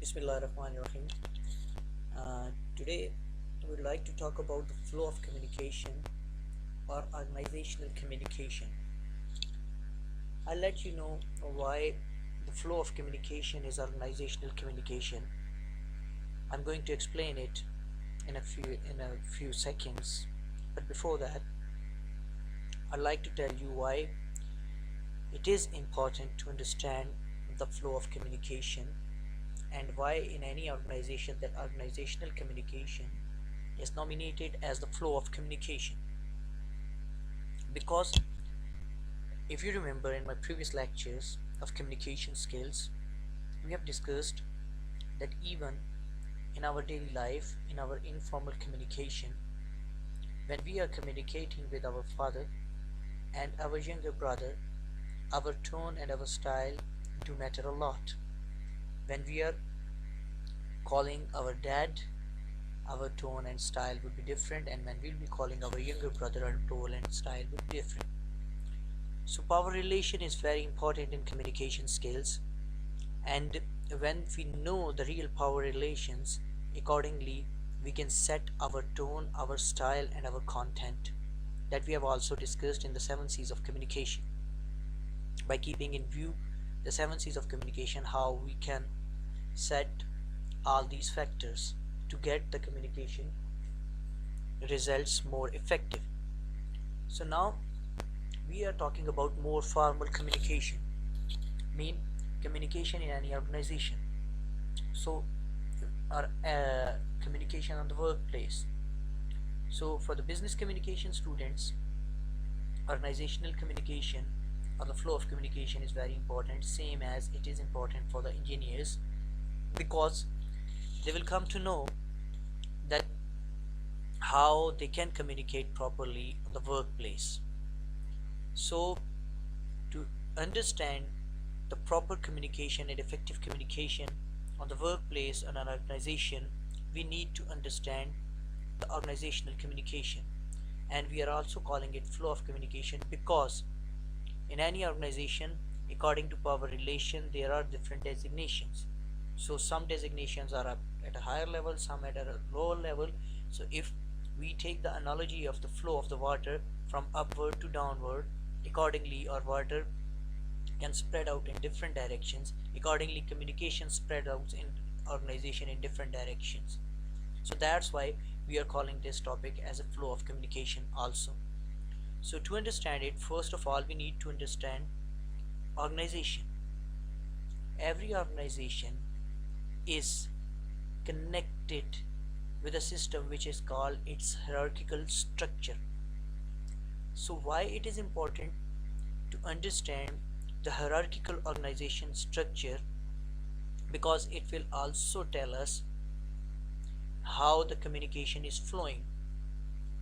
Bismillahirrahmanirrahim. Today, we would like to talk about the flow of communication or organizational communication. I'll let you know why the flow of communication is organizational communication. I'm going to explain it in a few seconds. But before that, I'd like to tell you why it is important to understand the flow of communication and why in any organization that organizational communication is nominated as the flow of communication. Because if you remember in my previous lectures of communication skills, we have discussed that even in our daily life, in our informal communication, when we are communicating with our father and our younger brother, our tone and our style do matter a lot. When we are calling our dad, our tone and style would be different, and when we'll be calling our younger brother, our tone and style would be different. So power relation is very important in communication skills, and when we know the real power relations, accordingly we can set our tone, our style and our content that we have also discussed in the 7 C's of communication. By keeping in view the 7 C's of communication, how we can set all these factors to get the communication results more effective. So now we are talking about more formal communication, mean communication in any organization. So our communication on the workplace. So for the business communication students, organizational communication or the flow of communication is very important, same as it is important for the engineers, because they will come to know that how they can communicate properly on the workplace. So to understand the proper communication and effective communication on the workplace and an organization, we need to understand the organizational communication, and we are also calling it flow of communication because in any organization, according to power relation, there are different designations. So some designations are up at a higher level, some at a lower level. So if we take the analogy of the flow of the water from upward to downward, accordingly our water can spread out in different directions. Accordingly, communication spread out in organization in different directions. So that's why we are calling this topic as a flow of communication also. So to understand it, first of all, we need to understand organization. Every organization is connected with a system which is called its hierarchical structure. So why it is important to understand the hierarchical organization structure? Because it will also tell us how the communication is flowing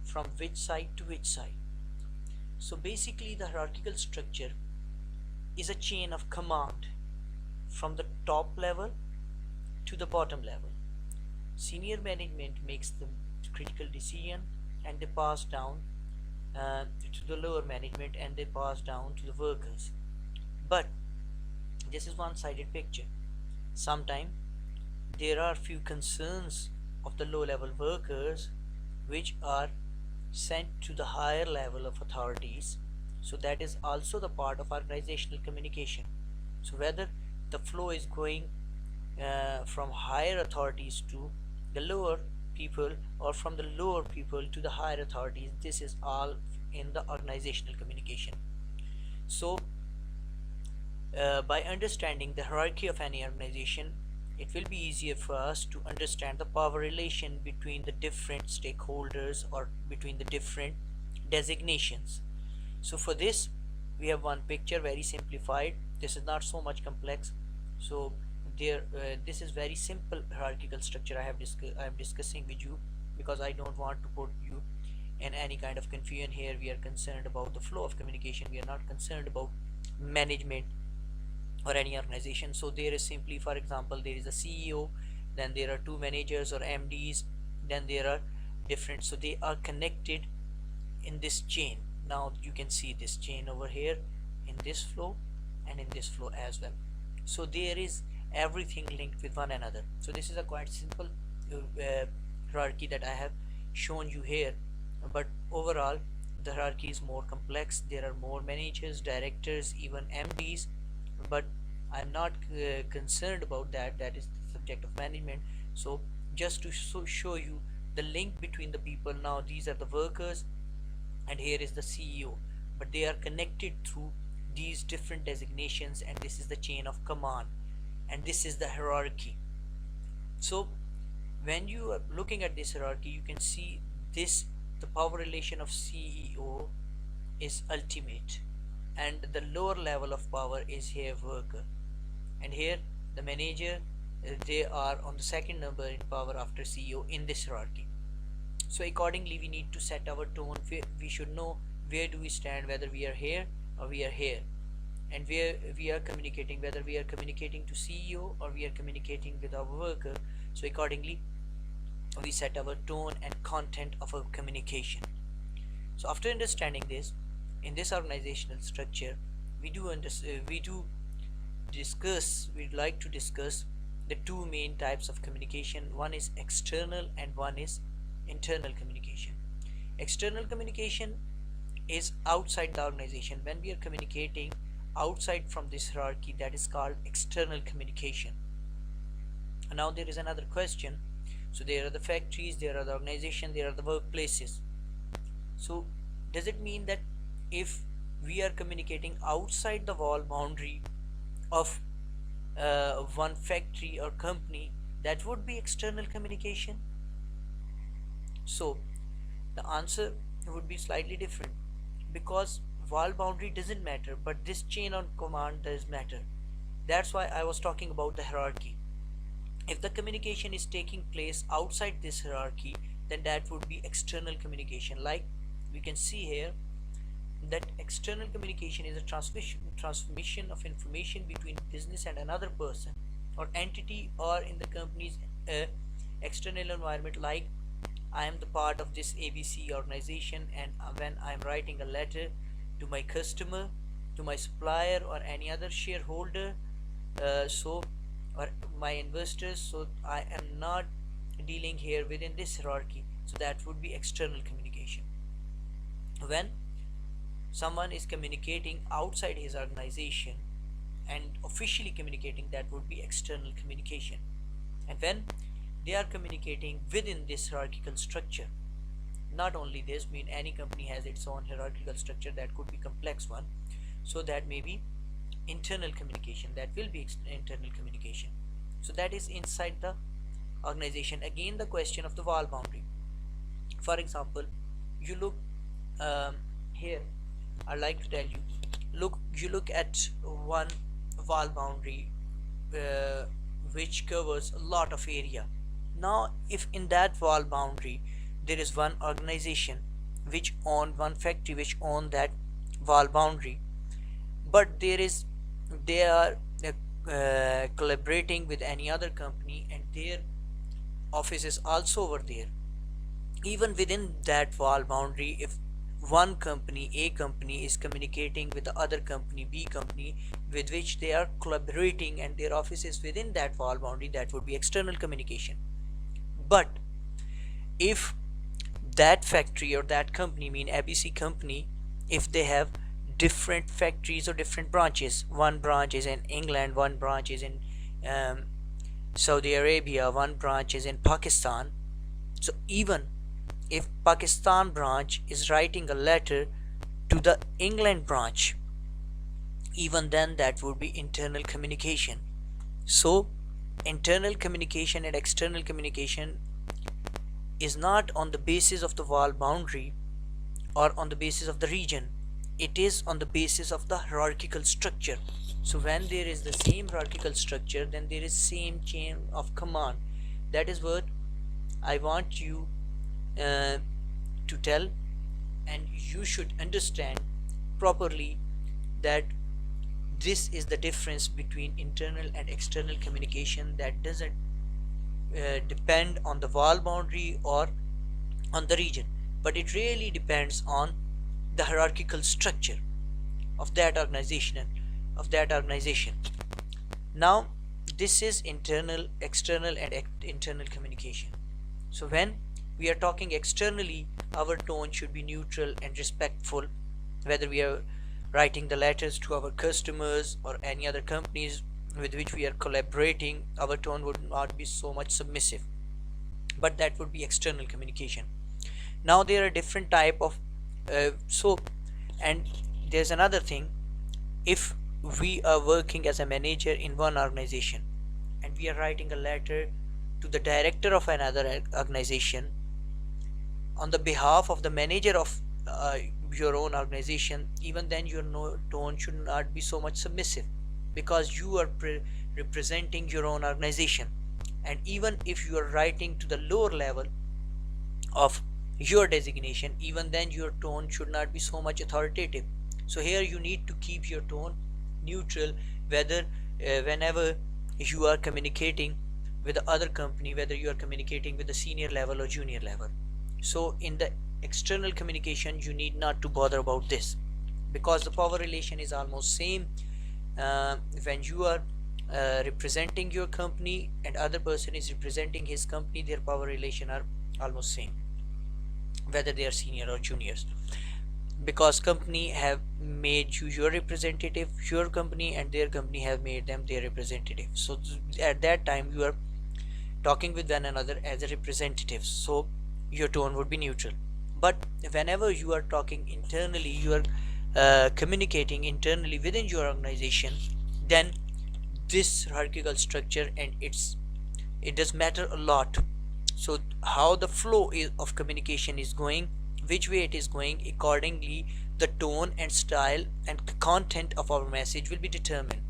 from which side to which side. So basically the hierarchical structure is a chain of command from the top level to the bottom level. Senior management makes the critical decision and they pass down to the lower management and they pass down to the workers. But this is one-sided picture. Sometimes there are few concerns of the low level workers which are sent to the higher level of authorities. So that is also the part of organizational communication. So whether the flow is going from higher authorities to the lower people or from the lower people to the higher authorities, this is all in the organizational communication. So by understanding the hierarchy of any organization, it will be easier for us to understand the power relation between the different stakeholders or between the different designations. So for this, we have one picture, very simplified. This is not so much complex. So there, this is very simple hierarchical structure I am discussing with you, because I don't want to put you in any kind of confusion here. We are concerned about the flow of communication. We are not concerned about management or any organization. So there is simply, for example, there is a CEO, then there are two managers or MDs, then there are different, so they are connected in this chain. Now you can see this chain over here in this flow and in this flow as well. So there is everything linked with one another. So this is a quite simple hierarchy that I have shown you here, but overall the hierarchy is more complex. There are more managers, directors, even MDs, but I'm not concerned about that. That is the subject of management. So just to show you the link between the people, now these are the workers and here is the CEO, but they are connected through these different designations, and this is the chain of command, and this is the hierarchy. So when you are looking at this hierarchy, you can see this, the power relation of CEO is ultimate, and the lower level of power is here worker, and here the manager, they are on the second number in power after CEO in this hierarchy. So accordingly we need to set our tone. We should know where do we stand, whether we are here or we are here, and where we are communicating, whether we are communicating to CEO or we are communicating with our worker. So accordingly we set our tone and content of our communication. So after understanding this, in this organizational structure, we'd like to discuss the two main types of communication. One is external and one is internal communication. External communication is outside the organization. When we are communicating outside from this hierarchy, that is called external communication. And now there is another question. So there are the factories, there are the organization, there are the workplaces. So does it mean that if we are communicating outside the wall boundary of one factory or company, that would be external communication? So the answer would be slightly different, because wall boundary doesn't matter, but this chain of command does matter. That's why I was talking about the hierarchy. If the communication is taking place outside this hierarchy, then that would be external communication. Like we can see here that external communication is a transmission of information between business and another person or entity, or in the company's external environment. Like I am the part of this ABC organization, and when I'm writing a letter to my customer, to my supplier, or any other shareholder, so or my investors, so I am not dealing here within this hierarchy. So that would be external communication. When someone is communicating outside his organization and officially communicating, that would be external communication. And when they are communicating within this hierarchical structure, not only this, mean any company has its own hierarchical structure, that could be complex one, so that may be internal communication, that will be internal communication. So that is inside the organization. Again, the question of the wall boundary. For example, you look here, I like to tell you, you look at one wall boundary which covers a lot of area. Now if in that wall boundary there is one organization which own one factory which own that wall boundary, but they are collaborating with any other company and their office is also over there. Even within that wall boundary, if one company, A company, is communicating with the other company, B company, with which they are collaborating and their office is within that wall boundary, that would be external communication. But if that factory or that company, mean ABC company, if they have different factories or different branches, one branch is in England, one branch is in Saudi Arabia, one branch is in Pakistan. So even if Pakistan branch is writing a letter to the England branch, even then that would be internal communication. So internal communication and external communication is not on the basis of the wall boundary or on the basis of the region, it is on the basis of the hierarchical structure. So when there is the same hierarchical structure, then there is same chain of command. That is what I want you to tell, and you should understand properly that this is the difference between internal and external communication. That doesn't depend on the wall boundary or on the region, but it really depends on the hierarchical structure of that organization. Now this is internal, external, and internal communication. So when we are talking externally, our tone should be neutral and respectful. Whether we are writing the letters to our customers or any other companies with which we are collaborating, our tone would not be so much submissive, but that would be external communication. Now there are different type of so and there's another thing. If we are working as a manager in one organization and we are writing a letter to the director of another organization on the behalf of the manager of your own organization, even then your tone should not be so much submissive, because you are representing your own organization. And even if you are writing to the lower level of your designation, even then your tone should not be so much authoritative. So here you need to keep your tone neutral, whether whenever you are communicating with the other company, whether you are communicating with the senior level or junior level. So in the external communication you need not to bother about this, because the power relation is almost same. When you are representing your company and other person is representing his company, their power relation are almost same, whether they are senior or juniors, because company have made you your representative, your company and their company have made them their representative. So at that time you are talking with one another as a representative, so your tone would be neutral. But whenever you are talking internally, you are communicating internally within your organization, then this hierarchical structure and it does matter a lot. So how the flow of communication is going, which way it is going, accordingly the tone and style and content of our message will be determined.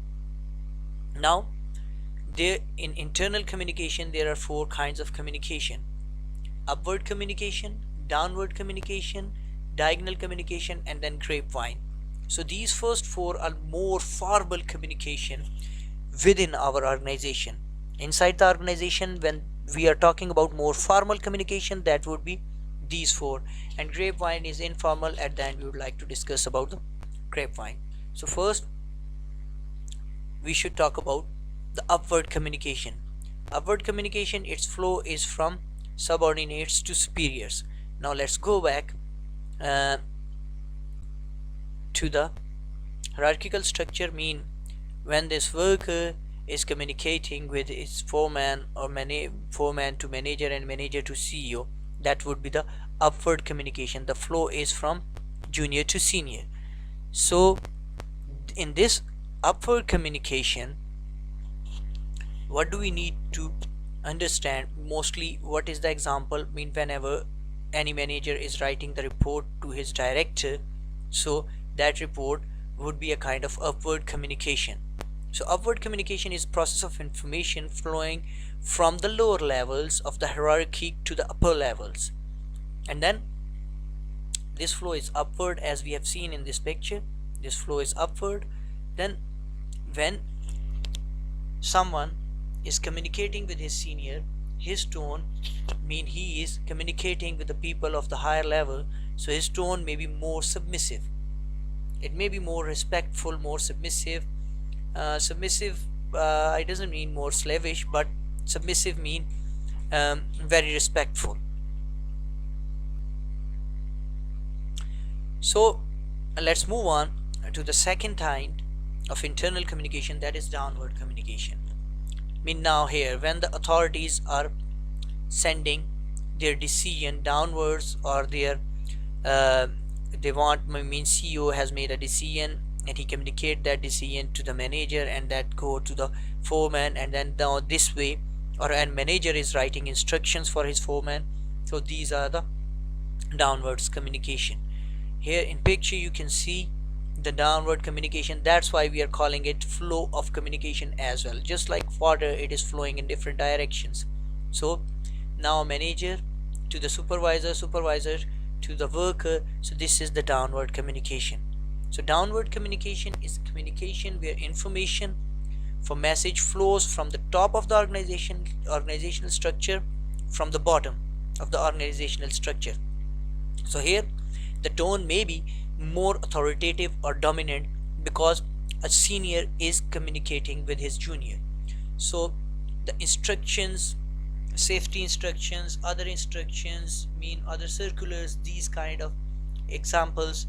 Now there in internal communication there are four kinds of communication: upward communication, downward communication, diagonal communication, and then grapevine. So these first four are more formal communication within our organization. Inside the organization, when we are talking about more formal communication, that would be these four, and grapevine is informal. At the end we would like to discuss about the grapevine. So first we should talk about the upward communication. Upward communication, its flow is from subordinates to superiors. Now let's go back uh, to the hierarchical structure. Mean when this worker is communicating with his foreman or foreman to manager and manager to CEO, that would be the upward communication. The flow is from junior to senior. So in this upward communication, what do we need to understand? Mostly what is the example? Mean whenever any manager is writing the report to his director, so that report would be a kind of upward communication. So upward communication is process of information flowing from the lower levels of the hierarchy to the upper levels, and then this flow is upward, as we have seen in this picture. This flow is upward. Then when someone is communicating with his senior, his tone, mean he is communicating with the people of the higher level, so his tone may be more submissive. It may be more respectful, more submissive. Submissive, it doesn't mean more slavish, but submissive mean very respectful. So let's move on to the second kind of internal communication, that is downward communication. Mean now here when the authorities are sending their decision downwards, or their they want, mean CEO has made a decision and he communicate that decision to the manager and that go to the foreman, and then now this way, or and manager is writing instructions for his foreman. So these are the downwards communication. Here in picture you can see the downward communication. That's why we are calling it flow of communication as well. Just like water, it is flowing in different directions. So now manager to the supervisor, supervisor to the worker. So this is the downward communication. So downward communication is communication where information for message flows from the top of the organizational structure, from the bottom of the organizational structure. So here the tone may be more authoritative or dominant because a senior is communicating with his junior. So the instructions, safety instructions, other instructions, mean other circulars, these kind of examples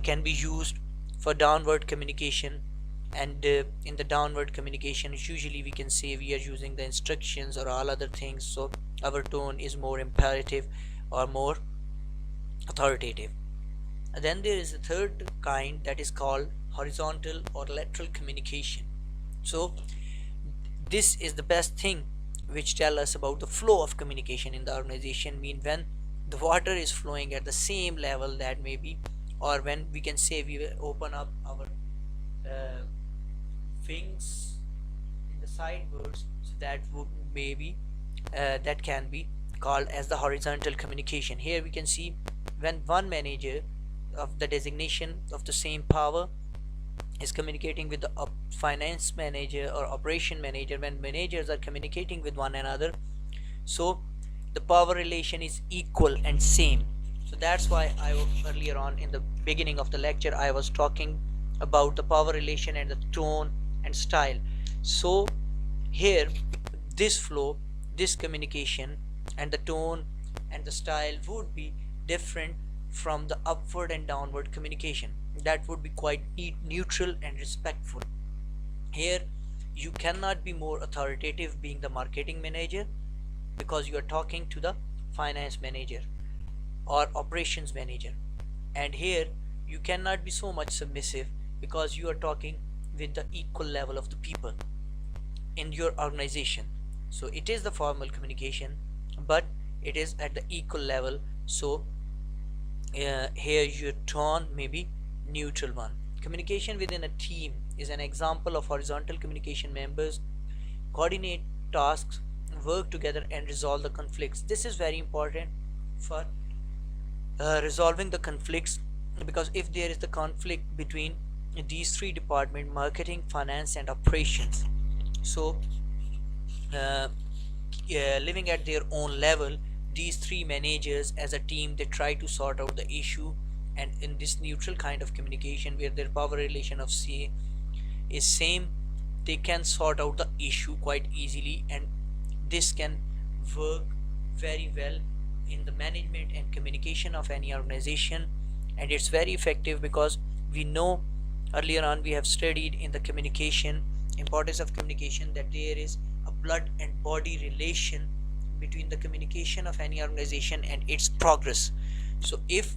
can be used for downward communication. And in the downward communication, usually we can say we are using the instructions or all other things, so our tone is more imperative or more authoritative. And then there is a third kind that is called horizontal or lateral communication. So this is the best thing which tell us about the flow of communication in the organization, mean when the water is flowing at the same level, that may be, or when we can say we will open up our uh, wings in the sidewards, so that would maybe that can be called as the horizontal communication. Here we can see when one manager of the designation of the same power is communicating with the finance manager or operation manager, when managers are communicating with one another, so the power relation is equal and same. So that's why earlier on in the beginning of the lecture I was talking about the power relation and the tone and style. So here, this flow, this communication, and the tone and the style would be different from the upward and downward communication. That would be quite neutral and respectful. Here, you cannot be more authoritative being the marketing manager, because you are talking to the finance manager or operations manager. And here, you cannot be so much submissive, because you are talking with the equal level of the people in your organization. So it is the formal communication, but it is at the equal level. So here your tone may be neutral one. Communication within a team is an example of horizontal communication. Members coordinate tasks, work together, and resolve the conflicts. This is very important for resolving the conflicts, because if there is the conflict between these three departments, marketing, finance, and operations, so uh, living at their own level, these three managers as a team, they try to sort out the issue. And in this neutral kind of communication where their power relation of say is same, they can sort out the issue quite easily, and this can work very well in the management and communication of any organization. And it's very effective, because we know earlier on we have studied in the communication, importance of communication, that there is a blood and body relation between the communication of any organization and its progress. So if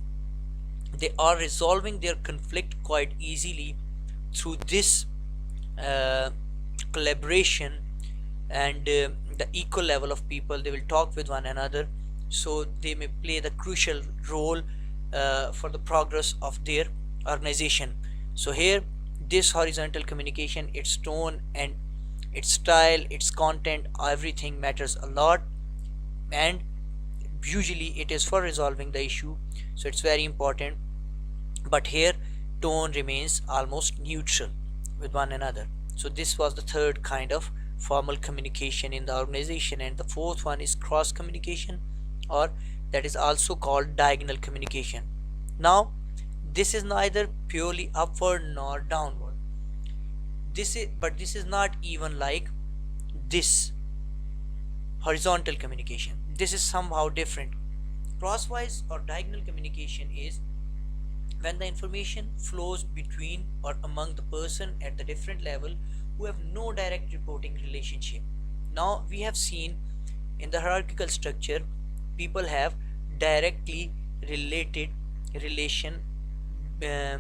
they are resolving their conflict quite easily through this uh, collaboration and the equal level of people, they will talk with one another, so they may play the crucial role for the progress of their organization. So here, this horizontal communication, its tone and its style, its content, everything matters a lot, and usually it is for resolving the issue, so it's very important. But here, tone remains almost neutral with one another. So this was the third kind of formal communication in the organization. And the fourth one is cross communication, or that is also called diagonal communication. Now this is neither purely upward nor downward. This is not even like this horizontal communication. This is somehow different. Crosswise or diagonal communication is when the information flows between or among the person at the different level who have no direct reporting relationship. Now we have seen in the hierarchical structure, people have directly related relation uh,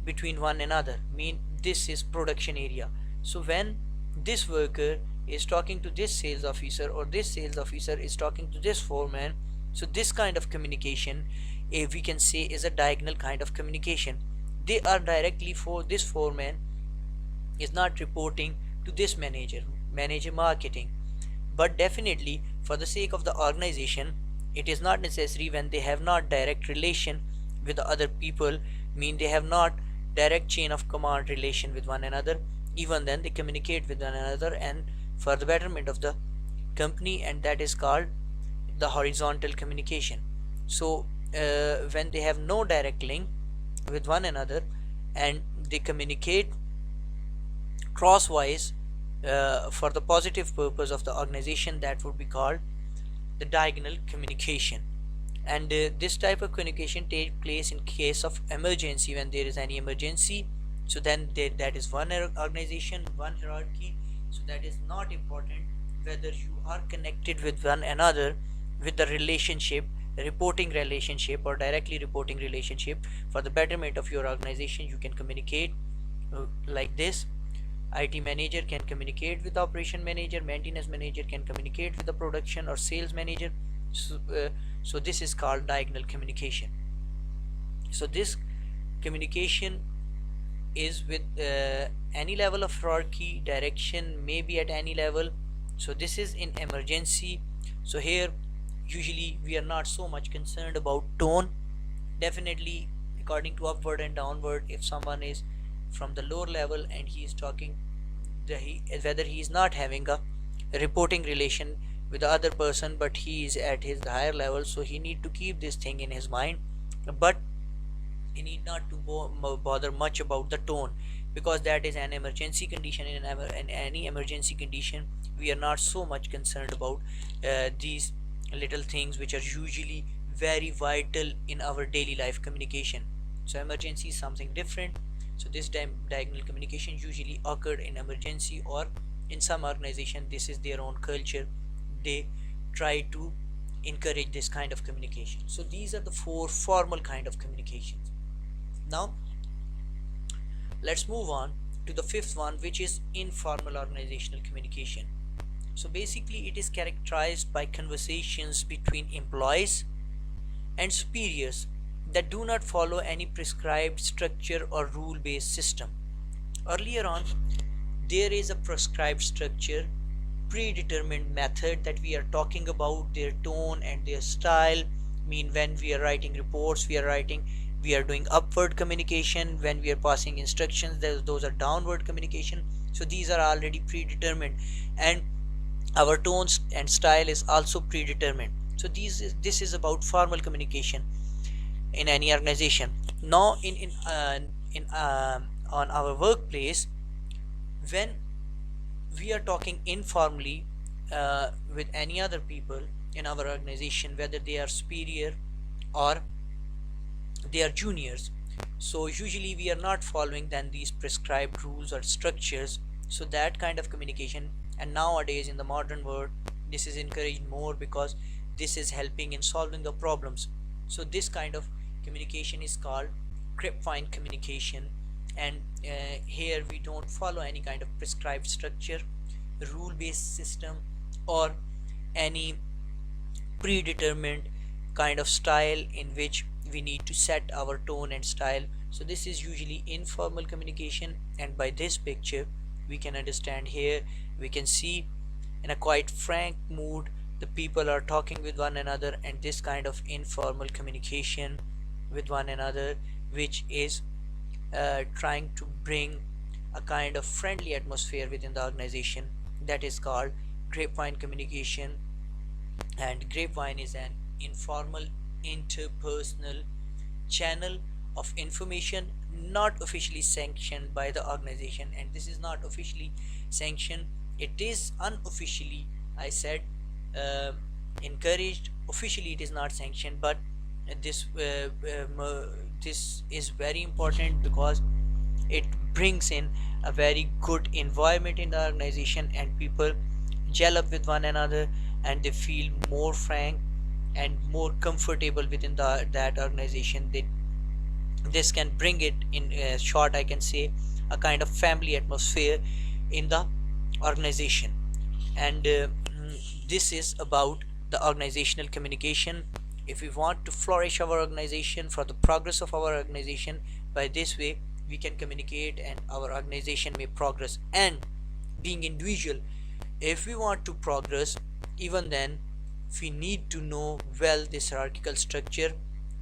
between one another, mean this is production area. So when this worker is talking to this sales officer, or this sales officer is talking to this foreman, so this kind of communication, we can say, is a diagonal kind of communication. They are directly, for this foreman is not reporting to this manager marketing, but definitely for the sake of the organization, it is not necessary when they have not direct relation with the other people, mean they have not direct chain of command relation with one another. Even then they communicate with one another and for the betterment of the company, and that is called the horizontal communication. So when they have no direct link with one another and they communicate crosswise, for the positive purpose of the organization, that would be called the diagonal communication. And this type of communication takes place in case of emergency, when there is any emergency. So then that is one organization, one hierarchy. So that is not important whether you are connected with one another with the relationship, reporting relationship or directly reporting relationship. For the betterment of your organization, you can communicate like this. IT manager can communicate with the operation manager, maintenance manager can communicate with the production or sales manager. So this is called diagonal communication. So this communication is with any level of hierarchy, direction may be at any level. So this is in emergency. So here usually we are not so much concerned about tone. Definitely according to upward and downward, if someone is from the lower level and he is talking, whether he is not having a reporting relation with the other person, but he is at his higher level, so he need to keep this thing in his mind. But he need not to bother much about the tone, because that is an emergency condition. In any emergency condition, we are not so much concerned about these little things which are usually very vital in our daily life communication. So emergency is something different. So this diagonal communication usually occurred in emergency, or in some organization this is their own culture, they try to encourage this kind of communication. So these are the four formal kind of communications. Now let's move on to the fifth one, which is informal organizational communication. So basically it is characterized by conversations between employees and superiors that do not follow any prescribed structure or rule based system. Earlier on, there is a prescribed structure, predetermined method that we are talking about, their tone and their style. Mean when we are writing reports, we are doing upward communication. When we are passing instructions, those are downward communication. So these are already predetermined, and our tones and style is also predetermined. So this is about formal communication in any organization. Now in on our workplace, when we are talking informally with any other people in our organization, whether they are superior or they are juniors, so usually we are not following then these prescribed rules or structures. So that kind of communication, and nowadays in the modern world, this is encouraged more because this is helping in solving the problems. So this kind of communication is called grapevine communication. And here we don't follow any kind of prescribed structure, rule based system, or any predetermined kind of style in which we need to set our tone and style. So this is usually informal communication, and by this picture we can understand here, we can see in a quite frank mood the people are talking with one another, and this kind of informal communication with one another, which is trying to bring a kind of friendly atmosphere within the organization, that is called grapevine communication. And grapevine is an informal interpersonal channel of information not officially sanctioned by the organization. And this is not officially sanctioned, it is unofficially, I said, uh, encouraged. Officially it is not sanctioned, but this this is very important because it brings in a very good environment in the organization, and people gel up with one another, and they feel more frank and more comfortable within that organization. This can bring it in short, I can say, a kind of family atmosphere in the organization. And this is about the organizational communication. If we want to flourish our organization for the progress of our organization, by this way we can communicate and our organization may progress. And being individual, if we want to progress, even then we need to know well this hierarchical structure,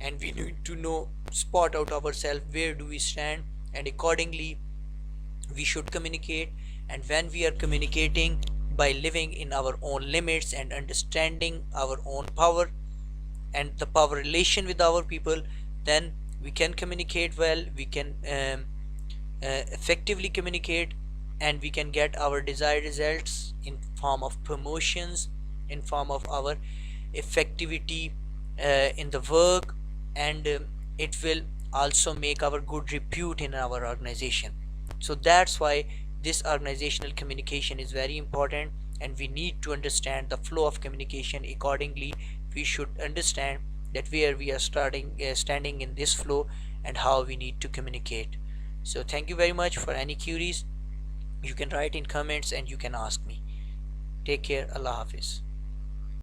and we need to know, spot out ourselves where do we stand, and accordingly we should communicate. And when we are communicating by living in our own limits and understanding our own power and the power relation with our people, then we can communicate well, we can effectively communicate, and we can get our desired results in form of promotions, in form of our effectivity in the work, and it will also make our good repute in our organization. So that's why this organizational communication is very important, and we need to understand the flow of communication accordingly. We should understand that where we are standing in this flow and how we need to communicate. So thank you very much. For any queries, you can write in comments and you can ask me. Take care. Allah Hafiz.